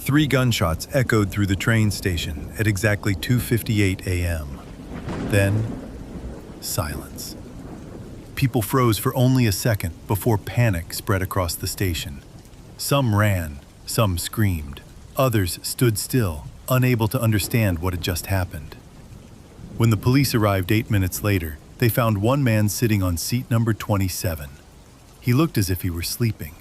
3 gunshots echoed through the train station at exactly 2:58 a.m. Then, silence. People froze for only a second before panic spread across the station. Some ran, some screamed. Others stood still, unable to understand what had just happened. When the police arrived 8 minutes later, they found one man sitting on seat number 27. He looked as if he were sleeping.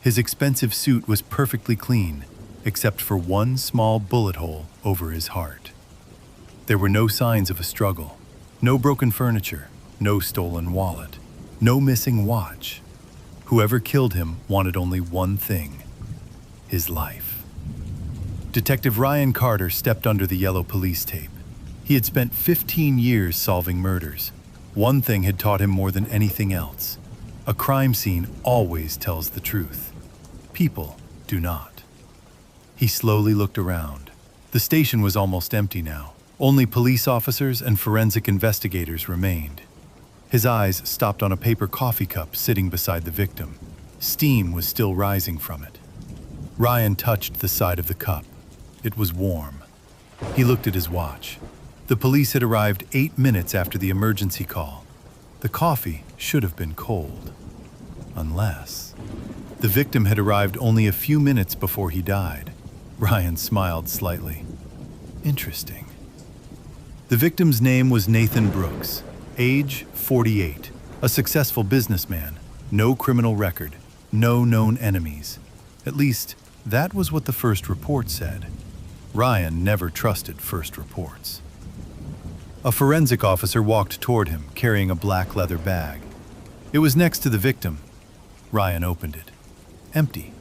His expensive suit was perfectly clean, except for one small bullet hole over his heart. There were no signs of a struggle, no broken furniture, no stolen wallet, no missing watch. Whoever killed him wanted only one thing: his life. Detective Ryan Carter stepped under the yellow police tape. He had spent 15 years solving murders. One thing had taught him more than anything else: a crime scene always tells the truth. People do not. He slowly looked around. The station was almost empty now. Only police officers and forensic investigators remained. His eyes stopped on a paper coffee cup sitting beside the victim. Steam was still rising from it. Ryan touched the side of the cup. It was warm. He looked at his watch. The police had arrived 8 minutes after the emergency call. The coffee should have been cold. Unless the victim had arrived only a few minutes before he died. Ryan smiled slightly. Interesting. The victim's name was Nathan Brooks, age 48, a successful businessman, no criminal record, no known enemies. At least, that was what the first report said. Ryan never trusted first reports. A forensic officer walked toward him, carrying a black leather bag. It was next to the victim. Ryan opened it. Empty.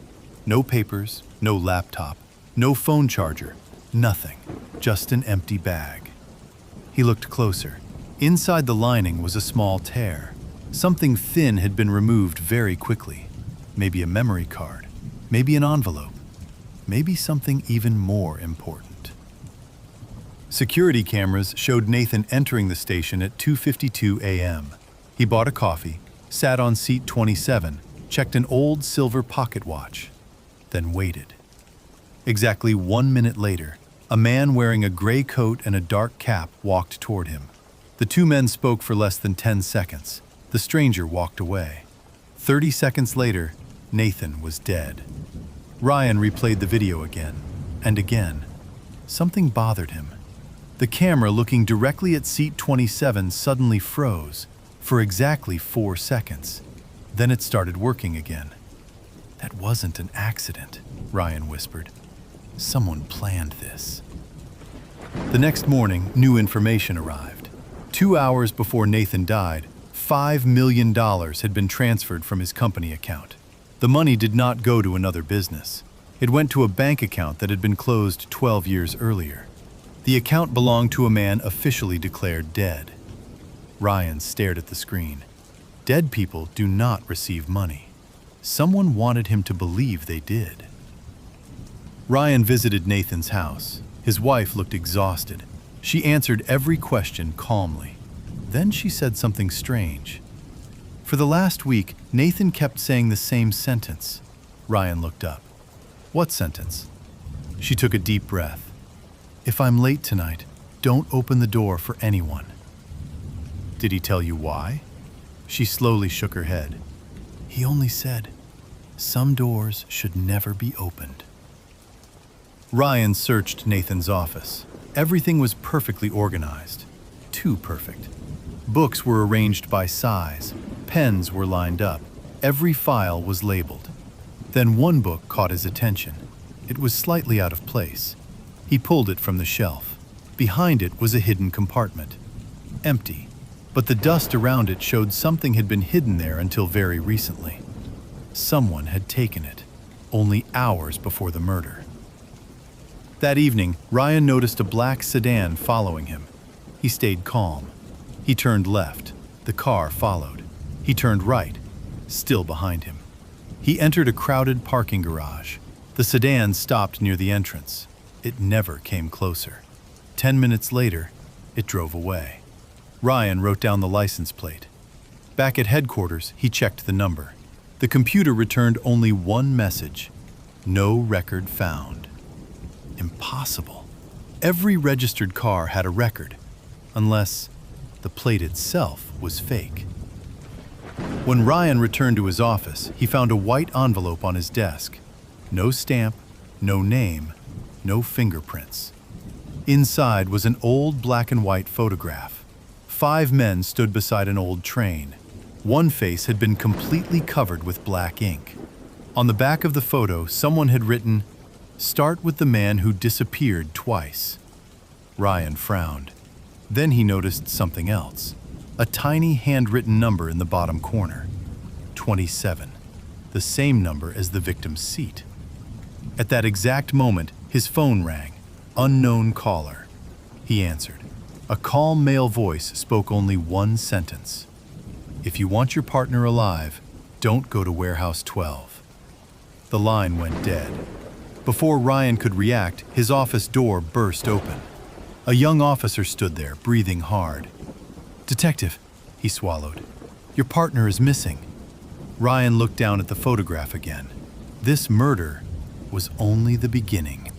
No papers, no laptop, no phone charger, nothing. Just an empty bag. He looked closer. Inside the lining was a small tear. Something thin had been removed very quickly. Maybe a memory card, maybe an envelope, maybe something even more important. Security cameras showed Nathan entering the station at 2:52 a.m. He bought a coffee, sat on seat 27, checked an old silver pocket watch, then waited. Exactly 1 minute later, a man wearing a gray coat and a dark cap walked toward him. The two men spoke for less than 10 seconds. The stranger walked away. 30 seconds later, Nathan was dead. Ryan replayed the video again and again. Something bothered him. The camera looking directly at seat 27 suddenly froze for exactly 4 seconds. Then it started working again. That wasn't an accident, Ryan whispered. Someone planned this. The next morning, new information arrived. 2 hours before Nathan died, $5 million had been transferred from his company account. The money did not go to another business. It went to a bank account that had been closed 12 years earlier. The account belonged to a man officially declared dead. Ryan stared at the screen. Dead people do not receive money. Someone wanted him to believe they did. Ryan visited Nathan's house. His wife looked exhausted. She answered every question calmly. Then she said something strange. For the last week, Nathan kept saying the same sentence. Ryan looked up. What sentence? She took a deep breath. If I'm late tonight, don't open the door for anyone. Did he tell you why? She slowly shook her head. He only said, some doors should never be opened. Ryan searched Nathan's office. Everything was perfectly organized. Too perfect. Books were arranged by size. Pens were lined up. Every file was labeled. Then one book caught his attention. It was slightly out of place. He pulled it from the shelf. Behind it was a hidden compartment. Empty. But the dust around it showed something had been hidden there until very recently. Someone had taken it, only hours before the murder. That evening, Ryan noticed a black sedan following him. He stayed calm. He turned left. The car followed. He turned right, still behind him. He entered a crowded parking garage. The sedan stopped near the entrance. It never came closer. 10 minutes later, it drove away. Ryan wrote down the license plate. Back at headquarters, he checked the number. The computer returned only one message: no record found. impossible. Every registered car had a record, unless the plate itself was fake. When Ryan returned to his office, he found a white envelope on his desk. No stamp, no name, no fingerprints. Inside was an old black and white photograph. 5 men stood beside an old train. One face had been completely covered with black ink. On the back of the photo, someone had written, "Start with the man who disappeared twice." Ryan frowned. Then he noticed something else. A tiny handwritten number in the bottom corner. 27. The same number as the victim's seat. At that exact moment, his phone rang. Unknown caller. He answered. A calm male voice spoke only one sentence. "If you want your partner alive, don't go to Warehouse 12." The line went dead. Before Ryan could react, his office door burst open. A young officer stood there, breathing hard. "Detective," he swallowed, "your partner is missing." Ryan looked down at the photograph again. This murder was only the beginning.